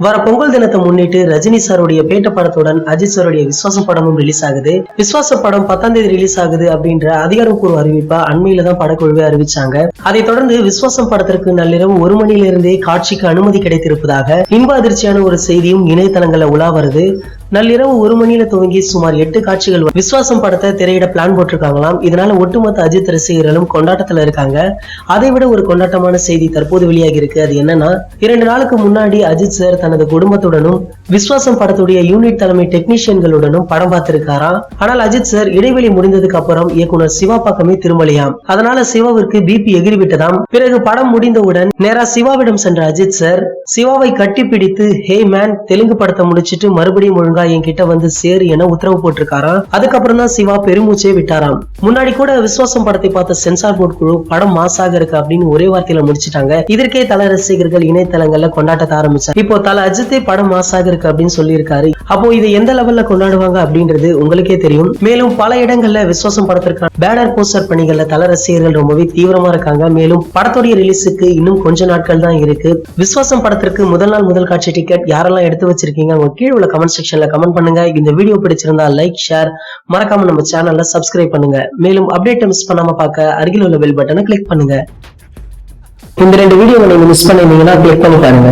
வர பொங்கல் தினத்தை முன்னிட்டு ரஜினி சாருடைய பேட்ட படத்துடன் அஜித் சாருடைய விஸ்வாசம் படமும் ரிலீஸ் ஆகுது. விஸ்வாச படம் 10ஆம் தேதி ரிலீஸ் ஆகுது அப்படின்ற அதிகாரப்பூர்வ அறிவிப்பா அண்மையில தான் படக்குழுவே அறிவிச்சாங்க. அதைத் தொடர்ந்து விஸ்வாசம் படத்திற்கு நள்ளிரவு 1 மணியிலிருந்தே காட்சிக்கு அனுமதி கிடைத்திருப்பதாக இன்ப அதிர்ச்சியான ஒரு செய்தியும் இணையதளங்கள்ல உலா வருது. நள்ளிரவு 1 மணியில துவங்கி சுமார் 8 காட்சிகள் விஸ்வாசம் படத்தை திரையிட பிளான் போட்டிருக்காங்களாம். இதனால ஒட்டுமொத்த அஜித் ரசிகர்களும் கொண்டாட்டத்துல இருக்காங்க. அதை விட ஒரு கொண்டாட்டமான செய்தி தற்போது வெளியாகி இருக்கு. அது என்னன்னா, 2 நாளுக்கு முன்னாடி அஜித் சார் தனது குடும்பத்துடனும் விஸ்வாசம் படத்துடைய யூனிட் தலைமை டெக்னீஷியன்களுடனும் படம் பார்த்திருக்காராம். ஆனால் அஜித் சார் இடைவெளி முடிந்ததுக்கு அப்புறம் இயக்குனர் சிவா பக்கமே திரும்பலையாம். அதனால சிவாவிற்கு பிபி எகிரிவிட்டதாம். பிறகு படம் முடிந்தவுடன் நேரா சிவாவிடம் சென்ற அஜித் சார் சிவாவை கட்டிப்பிடித்து, ஹே மேன், தெலுங்கு படத்தை முடிச்சிட்டு மறுபடியும் ஒழுங்கா என்கிட்ட வந்து சேரு என உத்தரவு போட்டிருக்காராம். அதுக்கப்புறம் தான் சிவா பெருமூச்சே விட்டாராம். முன்னாடி கூட விஸ்வாசம் படத்தை பார்த்த சென்சார் போர்ட் குழு படம் மாசாக இருக்கு அப்படின்னு ஒரே வார்த்தையில முடிச்சிட்டாங்க. இதற்கே தல ரசிகர்கள் இணையதளங்கள்ல கொண்டாட்டத்தை ஆரம்பிச்சாங்க. இப்போ தல அஜித்தே படம் மாசாக இருக்கு அப்படின்னு சொல்லி இருக்காரு. அப்போ இதை எந்த லெவல்ல கொண்டாடுவாங்க அப்படின்றது உங்களுக்கே தெரியும். மேலும் பல இடங்கள்ல விஸ்வாசம் படத்திற்கான பேனர் போஸ்டர் பணிகள்ல தல ரசிகர்கள் ரொம்பவே தீவிரமா இருக்காங்க. மேலும் படத்துடைய ரிலீஸுக்கு இன்னும் கொஞ்ச நாட்கள் தான் இருக்கு. விஸ்வாசம் படத்திற்கு முதல் நாள் முதல் காட்சி டிக்கெட் யாரெல்லாம் எடுத்து வச்சிருக்கீங்க கீழே உள்ள கமெண்ட் செக்ஷன்ல கமெண்ட் பண்ணுங்க. இந்த வீடியோ பிடிச்சிருந்தா லைக், ஷேர், மறக்காம நம்ம சேனல்ல சப்ஸ்கிரைப் பண்ணுங்க. மேலும் அப்டேட் மிஸ் பண்ணாம பார்க்க அருகில் உள்ள பெல் பட்டனை கிளிக் பண்ணுங்க. இந்த 2 வீடியோவை நீங்க மிஸ் பண்ணிருந்தீங்கன்னா கிளிக் பண்ணி பாருங்க.